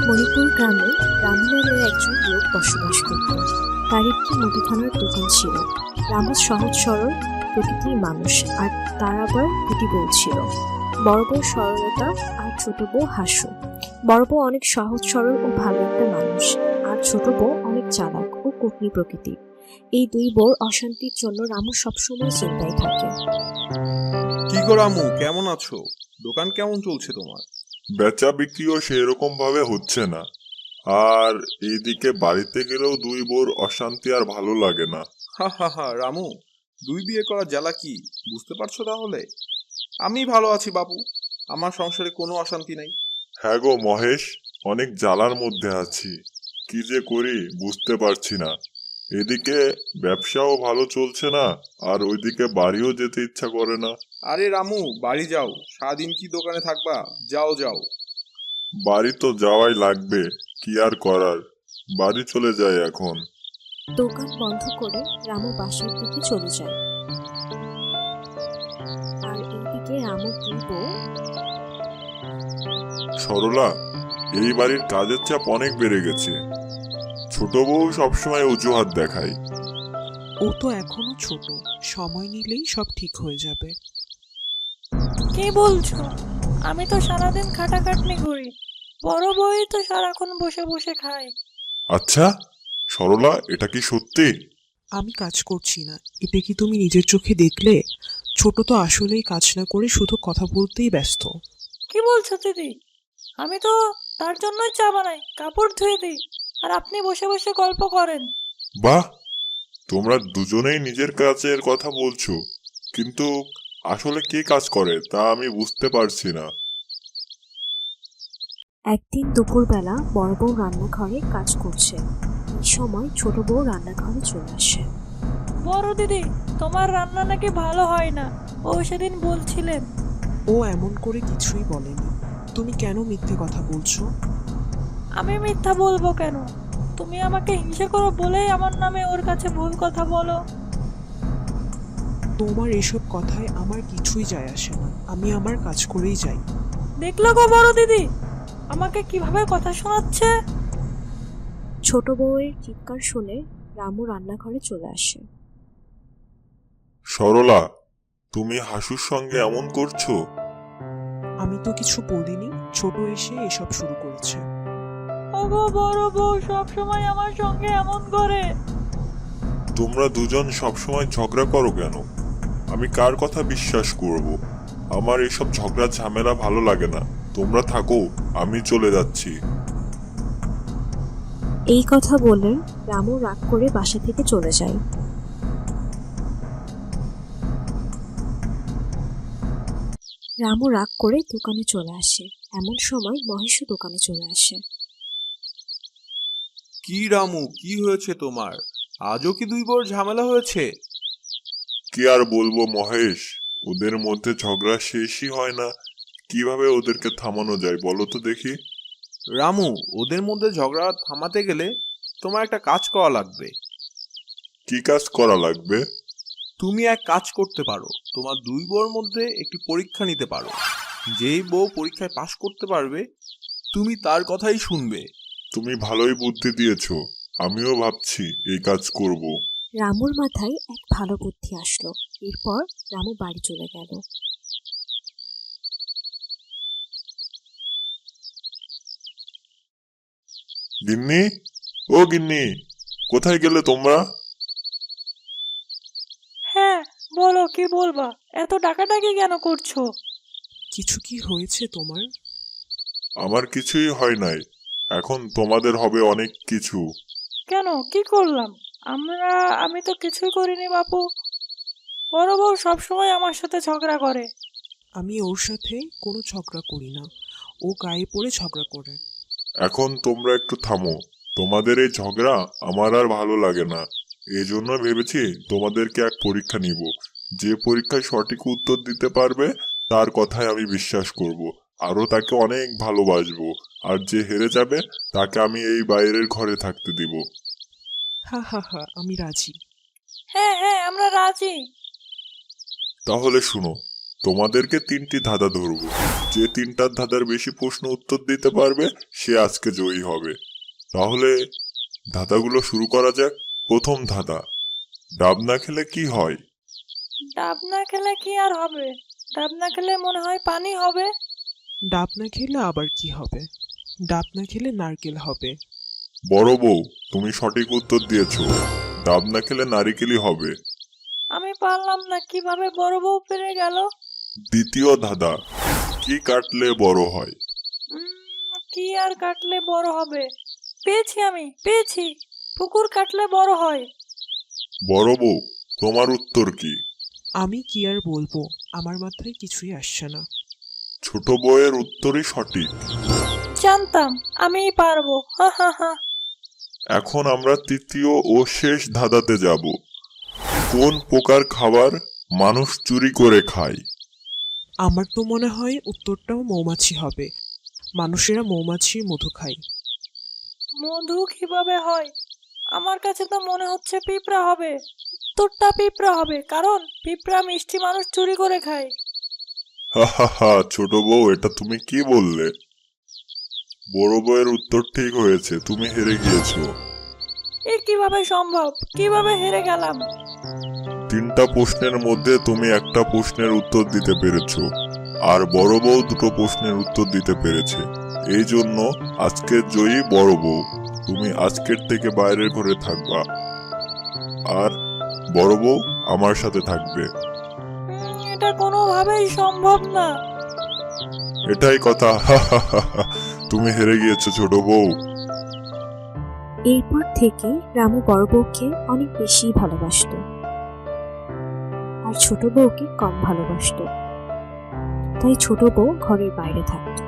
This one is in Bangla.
মণিপুর গ্রামে রামু নামের একজন লোক বসবাস করত। তার একটি মুদিখানার দোকান ছিল। রামু সহজ সরল প্রকৃতির মানুষ, আর তার আবার দুটি বউ ছিল, বড় বউ সরলতা আর ছোট বউ হাসু। বড় বউ অনেক সহজ সরল ও ভালো একটা মানুষ, আর ছোট বউ অনেক চালাক ও কটনি প্রকৃতির। এই দুই বউর অশান্তির জন্য রামু সবসময় চিন্তায় থাকে। কি গো রামু, কেমন আছো? দোকান কেমন চলছে তোমার? বেচা বিক্রিও সেরকম ভাবে হচ্ছে না। আর এইদিকে বাড়িতে গেলেও দুই বোর অশান্তি আর ভালো লাগে না। হা হা হা, রামু, দুই বিয়ে করা জ্বালা কি বুঝতে পারছো তাহলে? আমি ভালো আছি বাপু, আমার সংসারে কোনো অশান্তি নাই। হ্যাঁ গো মহেশ, অনেক জ্বালার মধ্যে আছি। কি যে করি বুঝতে পারছি না। এদিকে ব্যবসাও ভালো চলছে না, আর ওইদিকে বাড়িও যেতে ইচ্ছা করে না। আরে রামু, বাড়ি যাও, সারাদিন কি দোকানে থাকবা? যাও যাও। বাড়ি তো যাওয়াই লাগবে, কি আর করার। বাড়ি চলে যায় এখন। দোকান বন্ধ করে রামু বাসার দিকে চলে যায়। আর এইদিকে রামুর দুই বউ। সরলা, এই বাড়ির কাজের চাপ অনেক বেড়ে গেছে। ছোট বউ সবসময় অজুহাত দেখায়। ও তো এখনো ছোট, সময় নিলেই সব ঠিক হয়ে যাবে। কি বলছো? আমি তো সারাদিন খাটাখাটনি করি, বড় বই তো সারাক্ষণ বসে বসে খায়। আচ্ছা সরলা, এটা কি সত্যি? আমি কাজ করছি না, এটা কি তুমি নিজের চোখে দেখলে? ছোট তো আসলেই কাজ না করে শুধু কথা বলতেই ব্যস্ত। কি বলছো দিদি? আমি তো তার জন্যই চা বানাই, কাপড় ধুয়ে দিই, আর আপনি বসে বসে গল্প করেন। বাহ, তোমরা দুজনেই নিজের কাজের কথা বলছো, কিন্তু আসলে কে কাজ করে তা আমি বুঝতে পারছি না। একদিন দুপুরবেলা বড় বউ রান্নাঘরে কাজ করছে। এই সময় ছোট বউ রান্নাঘরে চলে আসে। বড় দিদি, তোমার রান্না নাকি ভালো হয় না, ও সেদিন বলছিলেন। ও এমন করে কিছুই বলেনি। তুমি কেন মিথ্যে কথা বলছো? আমি মিথ্যা বলবো কেন? তুমি আমাকে হিংসা করো বলেই আমার নামে ওর কাছে ভুল কথা বলো। তোমার এসব কথায় আমার কিছুই যায় আসে না, আমি আমার কাজ করেই যাই। দেখলো গো বড় দিদি, আমাকে কিভাবে কথা শোনাচ্ছে। ছোট বউয়ের চিৎকার শুনে রামু রান্নাঘরে চলে আসে। সরলা, তুমি হাসুর সঙ্গে এমন করছো? আমি তো কিছু বলিনি, ছোট এসে এসব শুরু করেছে। ওগো বড় বউ সবসময় আমার সঙ্গে এমন করে। তোমরা দুজন সবসময় ঝগড়া করো কেন? আমি কার কথা বিশ্বাস করব? আমার এসব ঝগড়া ঝামেলা ভালো লাগে না। তোমরা থাকো, আমি চলে যাচ্ছি। এই কথা বলে রামু রাগ করে বাসা থেকে চলে যায়। রামু রাগ করে দোকানে চলে আসে। এমন সময় মহেশও দোকানে চলে আসে। কি রামু, কি হয়েছে তোমার? আজও কি দুই বড় ঝামেলা হয়েছে? কি আর বলবো মহেশ, ওদের মধ্যে ঝগড়া শেষই হয় না। কিভাবে ওদেরকে থামানো যায় বলো তো দেখি? রামু, ওদের মধ্যে ঝগড়া থামাতে গেলে তোমার একটা কাজ করা লাগবে। কি কাজ করা লাগবে? তুমি এক কাজ করতে পারো, তোমার দুই বউর মধ্যে একটি পরীক্ষা নিতে পারো। যেই বউ পরীক্ষায় পাশ করতে পারবে, তুমি তার কথাই শুনবে। তুমি ভালোই বুদ্ধি দিয়েছো, আমিও ভাবছি এই কাজ করব। রামুর মাথায় এক ভালো বুদ্ধি আসলো। এরপর রামু বাড়ি চলে গেল। গিন্নি, ও গিন্নি, কোথায় গেলে তোমরা? হ্যাঁ বলো, কি বলবা? এত ডাকাডাকি কেন করছো? কিছু কি হয়েছে তোমার? আমার কিছুই হয় নাই, এখন তোমাদের হবে অনেক কিছু। কেন, কি করলাম? আমি তো কিছুই করিনি বাপু। বড় বউ সবসময় আমার সাথে ঝগড়া করে। আমি ওর সাথে কোনো ঝগড়া করি না, ও গায়ে পড়ে ঝগড়া করে। এখন তোমরা একটু থামো। তোমাদের এই ঝগড়া আমার আর ভালো লাগে না। এই জন্য ভেবেছি তোমাদেরকে এক পরীক্ষা নিব। যে পরীক্ষায় সঠিক উত্তর দিতে পারবে তার কথায় আমি বিশ্বাস করব, আরও তাকে অনেক ভালোবাসবো। আর যে হেরে যাবে তাকে আমি এই বাইরের ঘরে থাকতে দিব। হা হা হা, আমি রাজি। হ্যাঁ হ্যাঁ, আমরা রাজি। তাহলে শুনো, তোমাদেরকে 3টি ধাঁধা ধরবো। যে 3টার ধাঁধার বেশি প্রশ্ন উত্তর দিতে পারবে সে আজকে জয়ী হবে। তাহলে ধাঁধাগুলো শুরু করা যাক। প্রথম ধাঁধা, ডাব না খেলে কি হয়? ডাব না খেলে কি আর হবে? ডাব না খেলে মনে হয় পানি হবে। ডাব না খেলে আবার কি হবে? ডাব না খেলে নারকেল হবে। বড় বউ, তুমি সঠিক উত্তর দিয়েছো। ডাব না খেলে নারিকেলই হবে। আমি পারলাম না, কিভাবে বড় বউ পেরে গেল? দ্বিতীয় ধাঁধা, কি কাটলে বড় হয়? কি আর কাটলে বড় হবে? পেয়েছি। পুকুর কাটলে বড় হয়। বড় বউ, তোমার উত্তর কি? আমি কি আর বলবো, আমার মাথায় কিছুই আসছে না। ছোট বউয়ের উত্তরই সঠিক। জানতাম আমিই পারবো, হা হা হা। এখন আমরা তৃতীয় ও শেষ ধাঁধাতে যাব। কোন প্রকার খাবার মানুষ চুরি করে খায়? আমার তো মনে হয় উত্তরটাও মৌমাছি হবে। মানুষেরা মৌমাছির মধু খায়। মধু কিভাবে হয়? আমার কাছে তো মনে হচ্ছে পিঁপড়া হবে। উত্তরটা পিঁপড়া হবে, কারণ পিঁপড়া মিষ্টি মানুষ চুরি করে খায়। হা হা হা, ছোট বউ, এটা তুমি কি বললে? বড় বউয়ের উত্তর ঠিক হয়েছে, তুমি হেরে গিয়েছো। এ কিভাবে সম্ভব? কিভাবে হেরে গেলাম? 3টা প্রশ্নের মধ্যে তুমি একটা প্রশ্নের উত্তর দিতে পেরেছো, আর বড় বউ 2টো প্রশ্নের উত্তর দিতে পেরেছে। এই জন্য আজকের জয়ী বড় বউ। তুমি আজকের থেকে বাইরের ঘরে থাকবা, আর বড় বউ আমার সাথে থাকবে। এটা কোনোভাবেই সম্ভব না। এটাই কথা। হা হা হা হা, তুমি হেরে গিয়েছো ছোট বউ। এরপর থেকে রামু বড় বউকে অনেক বেশি ভালোবাসতো, আর ছোট বউকে কম ভালোবাসতো। তাই ছোট বউ ঘরের বাইরে থাকতো।